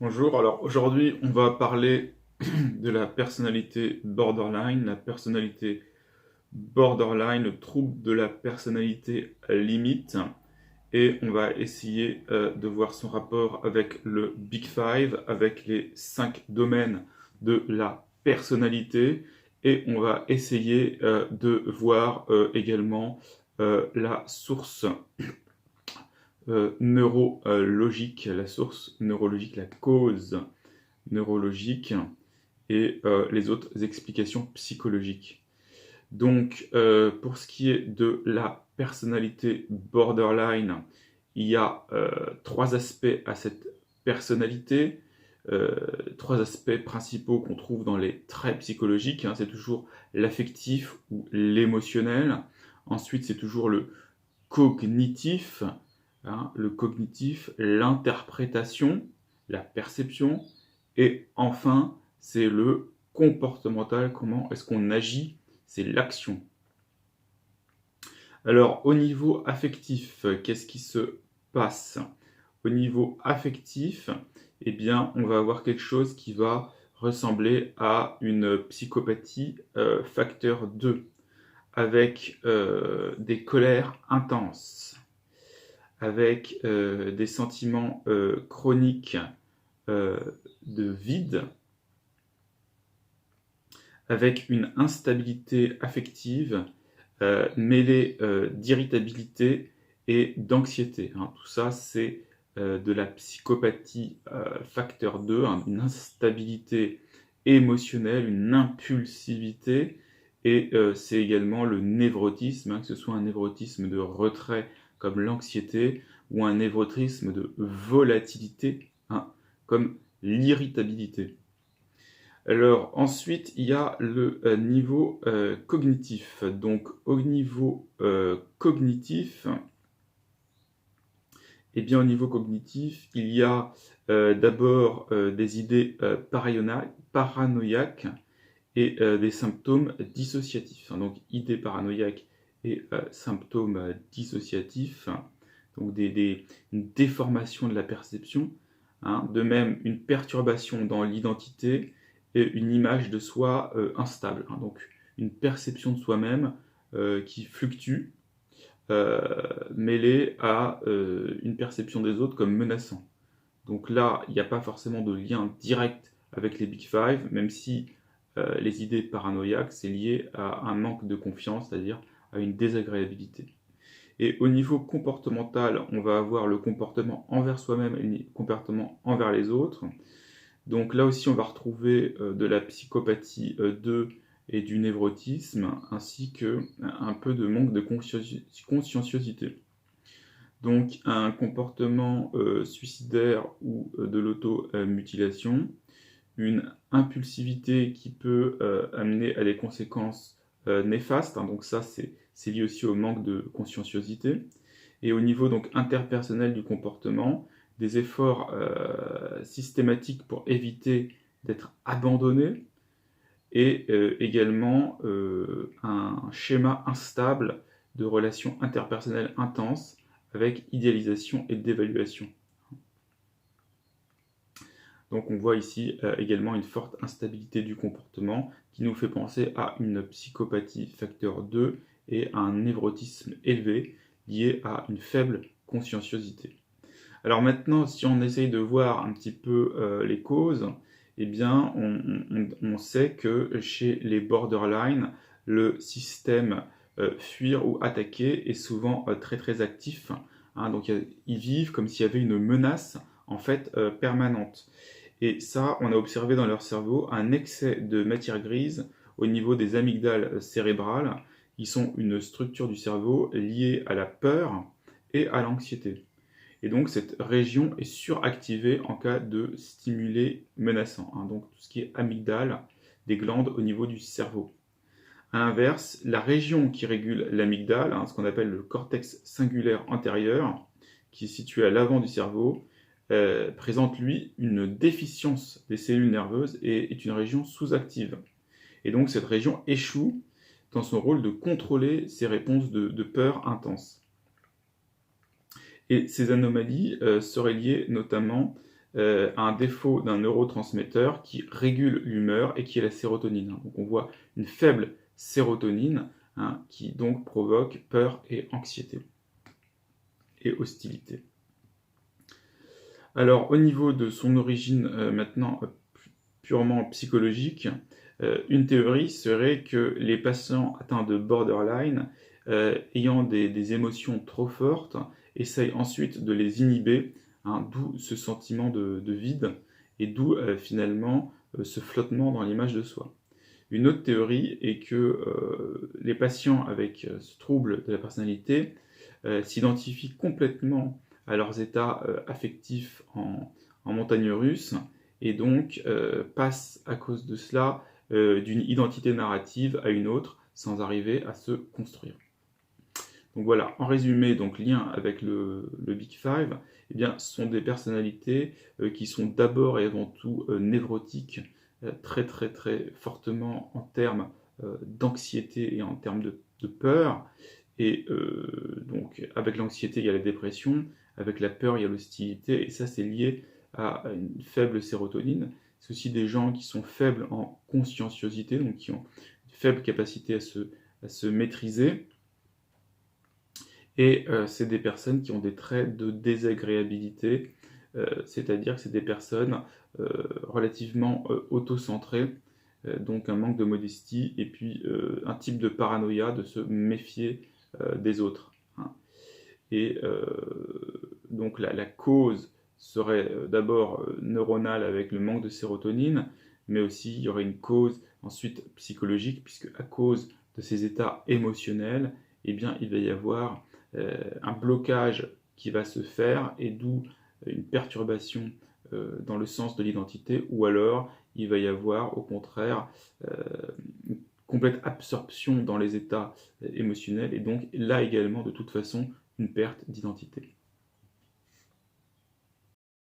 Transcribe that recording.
Bonjour, alors aujourd'hui on va parler de la personnalité borderline, le trouble de la personnalité limite, et on va essayer de voir son rapport avec le Big Five, avec les 5 domaines de la personnalité, et on va essayer de voir également la source neurologique, la cause neurologique et les autres explications psychologiques. Donc, pour ce qui est de la personnalité borderline, il y a trois aspects à cette personnalité, trois aspects principaux qu'on trouve dans les traits psychologiques, hein. C'est toujours l'affectif ou l'émotionnel. Ensuite, c'est toujours le cognitif, hein, l'interprétation, la perception, et enfin, c'est le comportemental, comment est-ce qu'on agit, c'est l'action. Alors, au niveau affectif, qu'est-ce qui se passe? Au niveau affectif, eh bien, on va avoir quelque chose qui va ressembler à une psychopathie facteur 2, avec des colères intenses, avec des sentiments chroniques euh, de vide, avec une instabilité affective mêlée d'irritabilité et d'anxiété, hein. Tout ça, c'est de la psychopathie facteur 2, hein, une instabilité émotionnelle, une impulsivité, et c'est également le névrotisme, hein, que ce soit un névrotisme de retrait comme l'anxiété, ou un névrotisme de volatilité, hein, comme l'irritabilité. Alors ensuite, il y a le niveau cognitif. Donc au niveau cognitif, eh bien au niveau cognitif, il y a d'abord des idées paranoïaques et des symptômes dissociatifs. Donc idées paranoïaques et symptômes dissociatifs, donc une déformation de la perception, hein. De même, une perturbation dans l'identité et une image de soi instable, hein. Donc une perception de soi-même qui fluctue, mêlée à une perception des autres comme menaçant. Donc là, il n'y a pas forcément de lien direct avec les Big Five, même si les idées paranoïaques, c'est lié à un manque de confiance, c'est-à-dire à une désagréabilité. Et au niveau comportemental, on va avoir le comportement envers soi-même et le comportement envers les autres. Donc là aussi, on va retrouver de la psychopathie 2 et du névrotisme, ainsi que un peu de manque de conscienciosité. Donc un comportement suicidaire ou de l'automutilation, une impulsivité qui peut amener à des conséquences néfastes, hein. Donc ça, c'est lié aussi au manque de conscienciosité. Et au niveau donc interpersonnel du comportement, des efforts systématiques pour éviter d'être abandonné, et également un schéma instable de relations interpersonnelles intenses avec idéalisation et dévaluation. Donc on voit ici également une forte instabilité du comportement qui nous fait penser à une psychopathie facteur 2 et à un névrotisme élevé lié à une faible conscienciosité. Alors maintenant, si on essaye de voir un petit peu les causes, eh bien on sait que chez les borderline, le système fuir ou attaquer est souvent très très actif, hein. Donc ils vivent comme s'il y avait une menace en fait permanente. Et ça, on a observé dans leur cerveau un excès de matière grise au niveau des amygdales cérébrales, qui sont une structure du cerveau liée à la peur et à l'anxiété. Et donc cette région est suractivée en cas de stimulé menaçant, hein. Donc tout ce qui est amygdale, des glandes au niveau du cerveau. A l'inverse, la région qui régule l'amygdale, hein, ce qu'on appelle le cortex singulaire antérieur, qui est situé à l'avant du cerveau, présente lui une déficience des cellules nerveuses et est une région sous-active. Et donc cette région échoue dans son rôle de contrôler ces réponses de peur intense. Et ces anomalies seraient liées notamment a un défaut d'un neurotransmetteur qui régule l'humeur et qui est la sérotonine. Donc on voit une faible sérotonine qui donc provoque peur et anxiété et hostilité. Alors au niveau de son origine maintenant purement psychologique, une théorie serait que les patients atteints de borderline ayant des émotions trop fortes essayent ensuite de les inhiber, d'où ce sentiment de vide et d'où finalement ce flottement dans l'image de soi. Une autre théorie est que les patients avec ce trouble de la personnalité s'identifient complètement à leurs états affectifs en montagne russe et donc passent à cause de cela d'une identité narrative à une autre sans arriver à se construire. Donc voilà, en résumé, donc lien avec le Big Five, eh bien, ce sont des personnalités qui sont d'abord et avant tout névrotiques, très très très fortement en termes d'anxiété et en termes de peur. Et donc avec l'anxiété, il y a la dépression, avec la peur, il y a l'hostilité, et ça c'est lié à une faible sérotonine. C'est aussi des gens qui sont faibles en conscienciosité, donc qui ont une faible capacité à se maîtriser. Et c'est des personnes qui ont des traits de désagréabilité, c'est-à-dire que c'est des personnes relativement autocentrées, donc un manque de modestie, et puis un type de paranoïa, de se méfier des autres. Et donc la cause serait d'abord neuronale avec le manque de sérotonine, mais aussi il y aurait une cause ensuite psychologique, puisque à cause de ces états émotionnels, eh bien, il va y avoir un blocage qui va se faire, et d'où une perturbation dans le sens de l'identité, ou alors il va y avoir au contraire une complète absorption dans les états émotionnels, et donc là également de toute façon une perte d'identité.